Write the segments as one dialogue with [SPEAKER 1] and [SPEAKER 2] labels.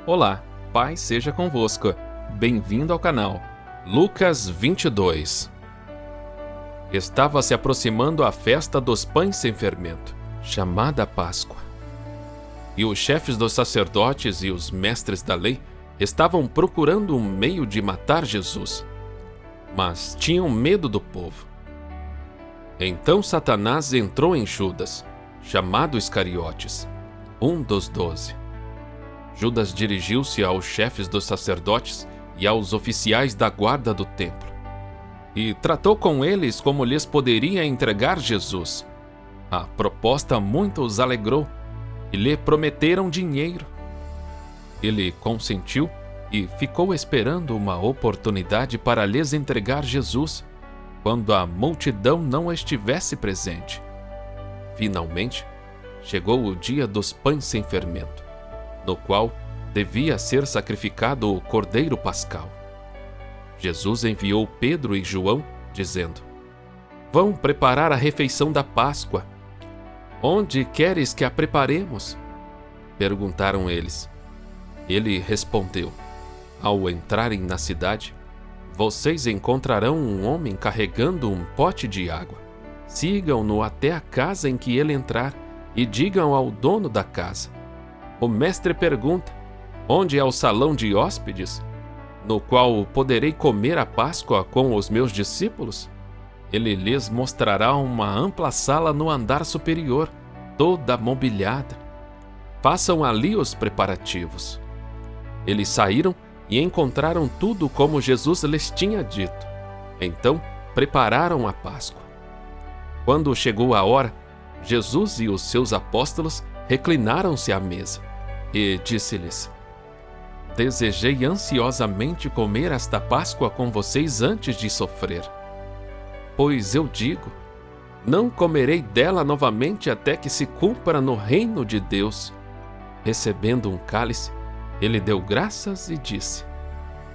[SPEAKER 1] Olá, paz seja convosco. Bem-vindo ao canal. Lucas 22. Estava se aproximando a festa dos pães sem fermento, chamada Páscoa. E os chefes dos sacerdotes e os mestres da lei estavam procurando um meio de matar Jesus, mas tinham medo do povo. Então Satanás entrou em Judas, chamado Iscariotes, um dos 12. Judas dirigiu-se aos chefes dos sacerdotes e aos oficiais da guarda do templo, e tratou com eles como lhes poderia entregar Jesus. A proposta muito os alegrou, e lhe prometeram dinheiro. Ele consentiu e ficou esperando uma oportunidade para lhes entregar Jesus, quando a multidão não estivesse presente. Finalmente, chegou o dia dos pães sem fermento, no qual devia ser sacrificado o cordeiro pascal. Jesus enviou Pedro e João, dizendo: "Vão preparar a refeição da Páscoa. Onde queres que a preparemos?" Perguntaram eles. Ele respondeu: "Ao entrarem na cidade, vocês encontrarão um homem carregando um pote de água. Sigam-no até a casa em que ele entrar e digam ao dono da casa: o mestre pergunta: onde é o salão de hóspedes, no qual poderei comer a Páscoa com os meus discípulos? Ele lhes mostrará uma ampla sala no andar superior, toda mobiliada. Façam ali os preparativos." Eles saíram e encontraram tudo como Jesus lhes tinha dito. Então prepararam a Páscoa. Quando chegou a hora, Jesus e os seus apóstolos reclinaram-se à mesa, e disse-lhes: "Desejei ansiosamente comer esta Páscoa com vocês antes de sofrer. Pois eu digo, não comerei dela novamente até que se cumpra no reino de Deus." Recebendo um cálice, ele deu graças e disse: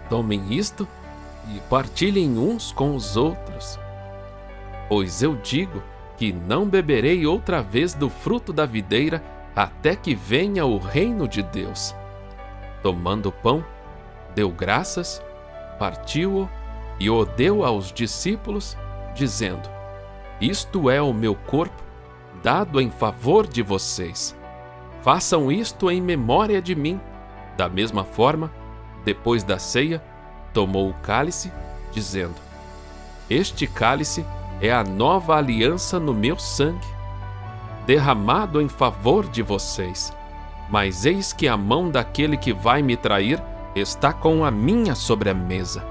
[SPEAKER 1] "Tomem isto e partilhem uns com os outros. Pois eu digo que não beberei outra vez do fruto da videira até que venha o reino de Deus." Tomando o pão, deu graças, partiu-o e o deu aos discípulos, dizendo: "Isto é o meu corpo, dado em favor de vocês. Façam isto em memória de mim." Da mesma forma, depois da ceia, tomou o cálice, dizendo: "Este cálice é a nova aliança no meu sangue, derramado em favor de vocês. Mas eis que a mão daquele que vai me trair está com a minha sobre a mesa.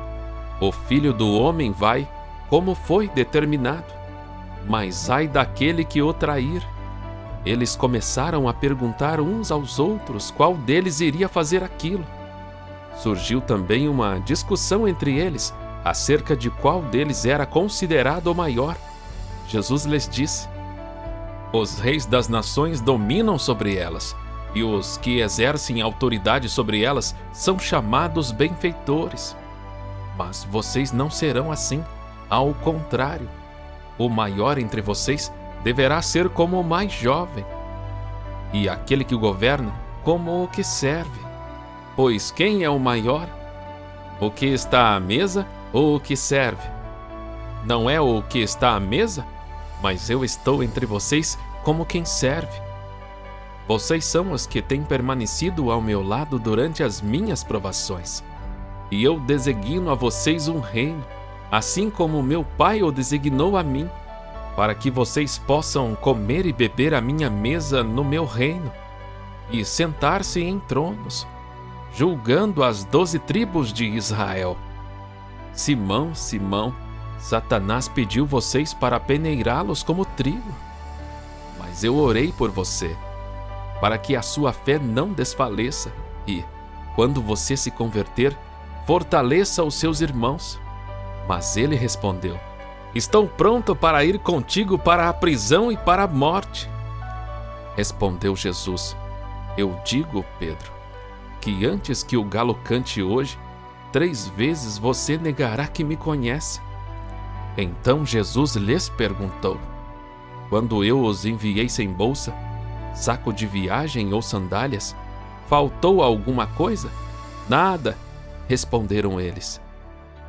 [SPEAKER 1] O Filho do Homem vai, como foi determinado, mas ai daquele que o trair." Eles começaram a perguntar uns aos outros qual deles iria fazer aquilo. Surgiu também uma discussão entre eles acerca de qual deles era considerado o maior. Jesus lhes disse: "Os reis das nações dominam sobre elas, e os que exercem autoridade sobre elas são chamados benfeitores. Mas vocês não serão assim. Ao contrário, o maior entre vocês deverá ser como o mais jovem, e aquele que governa como o que serve. Pois quem é o maior? O que está à mesa ou o que serve? Não é o que está à mesa? Mas eu estou entre vocês como quem serve. Vocês são os que têm permanecido ao meu lado durante as minhas provações, e eu designo a vocês um reino, assim como meu Pai o designou a mim, para que vocês possam comer e beber à minha mesa no meu reino, e sentar-se em tronos, julgando as 12 tribos de Israel. Simão, Simão, Satanás pediu vocês para peneirá-los como trigo. Mas eu orei por você, para que a sua fé não desfaleça, e, quando você se converter, fortaleça os seus irmãos." Mas ele respondeu: "Estou pronto para ir contigo para a prisão e para a morte." Respondeu Jesus: "Eu digo, Pedro, que antes que o galo cante hoje, 3 vezes você negará que me conhece." Então Jesus lhes perguntou: "Quando eu os enviei sem bolsa, saco de viagem ou sandálias, faltou alguma coisa? Nada, responderam eles.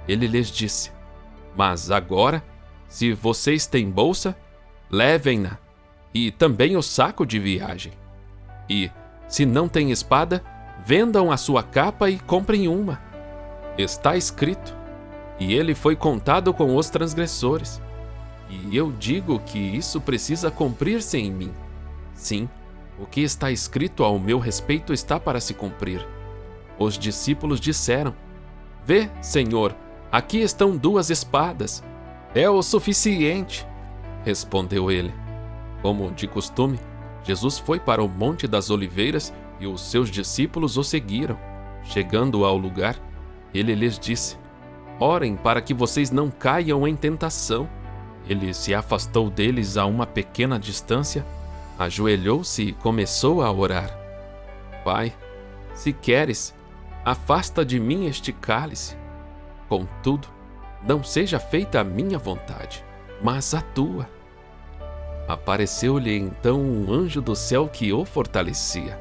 [SPEAKER 1] Ele lhes disse: mas agora, se vocês têm bolsa, levem-na, e também o saco de viagem. E, se não têm espada, vendam a sua capa e comprem uma. Está escrito: e ele foi contado com os transgressores. E eu digo que isso precisa cumprir-se em mim. Sim, o que está escrito ao meu respeito está para se cumprir. Os discípulos disseram: vê, Senhor, aqui estão 2 espadas. É o suficiente, respondeu ele. Como de costume, Jesus foi para o Monte das Oliveiras e os seus discípulos o seguiram. Chegando ao lugar, ele lhes disse: orem para que vocês não caiam em tentação. Ele se afastou deles a uma pequena distância, ajoelhou-se e começou a orar. Pai, se queres, afasta de mim este cálice. Contudo, não seja feita a minha vontade, mas a tua. Apareceu-lhe então um anjo do céu que o fortalecia.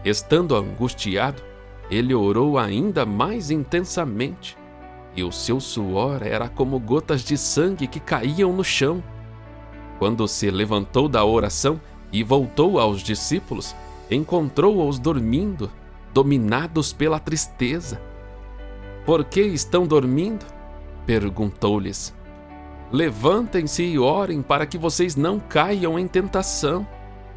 [SPEAKER 1] Estando angustiado, ele orou ainda mais intensamente, e o seu suor era como gotas de sangue que caíam no chão. Quando se levantou da oração e voltou aos discípulos, encontrou-os dormindo, dominados pela tristeza. Por que estão dormindo? Perguntou-lhes. Levantem-se e orem para que vocês não caiam em tentação.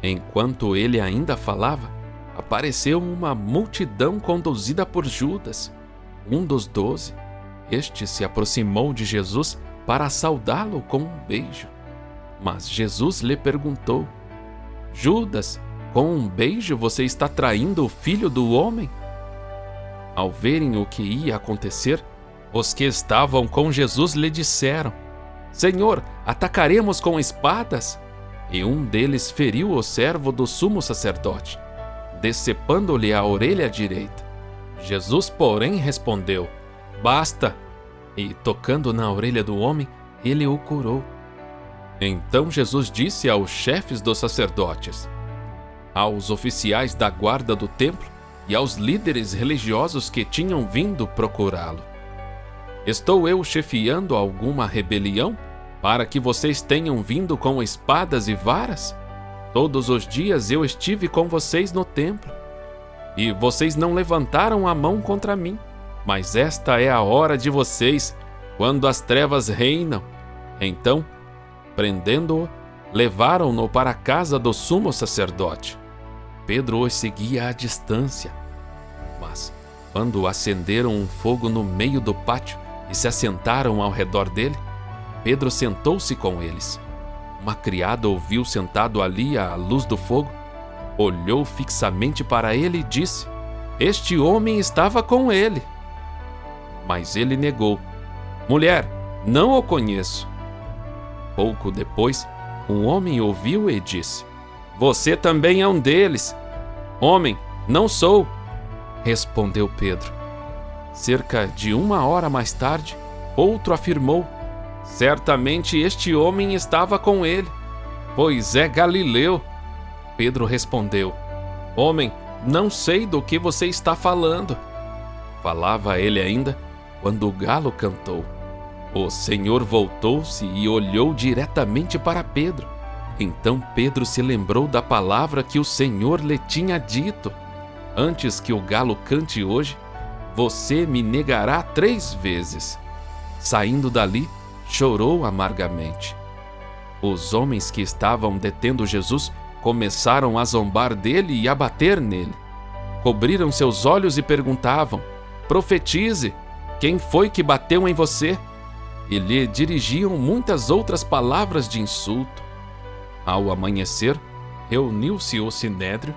[SPEAKER 1] Enquanto ele ainda falava, apareceu uma multidão conduzida por Judas, um dos 12. Este se aproximou de Jesus para saudá-lo com um beijo. Mas Jesus lhe perguntou: Judas, com um beijo você está traindo o Filho do Homem? Ao verem o que ia acontecer, os que estavam com Jesus lhe disseram: Senhor, atacaremos com espadas? E um deles feriu o servo do sumo sacerdote, decepando-lhe a orelha direita. Jesus, porém, respondeu: Basta! E, tocando na orelha do homem, ele o curou. Então Jesus disse aos chefes dos sacerdotes, aos oficiais da guarda do templo e aos líderes religiosos que tinham vindo procurá-lo: Estou eu chefiando alguma rebelião para que vocês tenham vindo com espadas e varas? Todos os dias eu estive com vocês no templo, e vocês não levantaram a mão contra mim. Mas esta é a hora de vocês, quando as trevas reinam. Então, prendendo-o, levaram-no para a casa do sumo sacerdote. Pedro os seguia à distância. Mas, quando acenderam um fogo no meio do pátio e se assentaram ao redor dele, Pedro sentou-se com eles. Uma criada o viu sentado ali à luz do fogo, olhou fixamente para ele e disse: Este homem estava com ele. Mas ele negou: Mulher, não o conheço. Pouco depois, um homem ouviu e disse: Você também é um deles. Homem, não sou, respondeu Pedro. Cerca de 1 hora mais tarde, outro afirmou: Certamente este homem estava com ele, pois é galileu. Pedro respondeu: Homem, não sei do que você está falando. Falava ele ainda quando o galo cantou. O Senhor voltou-se e olhou diretamente para Pedro. Então Pedro se lembrou da palavra que o Senhor lhe tinha dito: Antes que o galo cante hoje, você me negará 3 vezes. Saindo dali, chorou amargamente. Os homens que estavam detendo Jesus começaram a zombar dele e a bater nele. Cobriram seus olhos e perguntavam: Profetize, quem foi que bateu em você? E lhe dirigiam muitas outras palavras de insulto. Ao amanhecer, reuniu-se o sinédrio,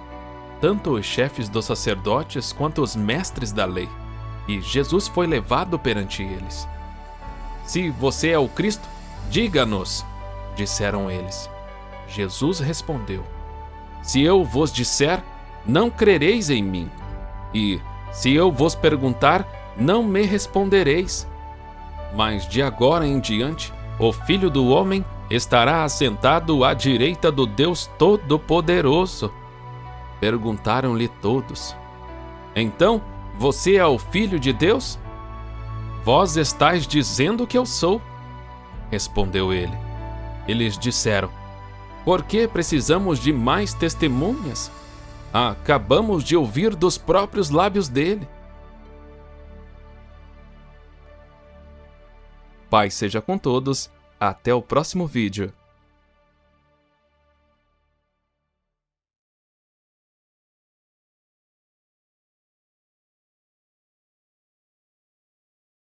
[SPEAKER 1] tanto os chefes dos sacerdotes quanto os mestres da lei, e Jesus foi levado perante eles. Se você é o Cristo, diga-nos, disseram eles. Jesus respondeu: Se eu vos disser, não crereis em mim, e se eu vos perguntar, não me respondereis. Mas de agora em diante, o Filho do Homem estará assentado à direita do Deus Todo-Poderoso. Perguntaram-lhe todos: Então, você é o Filho de Deus? Vós estáis dizendo que eu sou, respondeu ele. Eles disseram: por que precisamos de mais testemunhas? Acabamos de ouvir dos próprios lábios dele. Paz seja com todos. Até o próximo vídeo.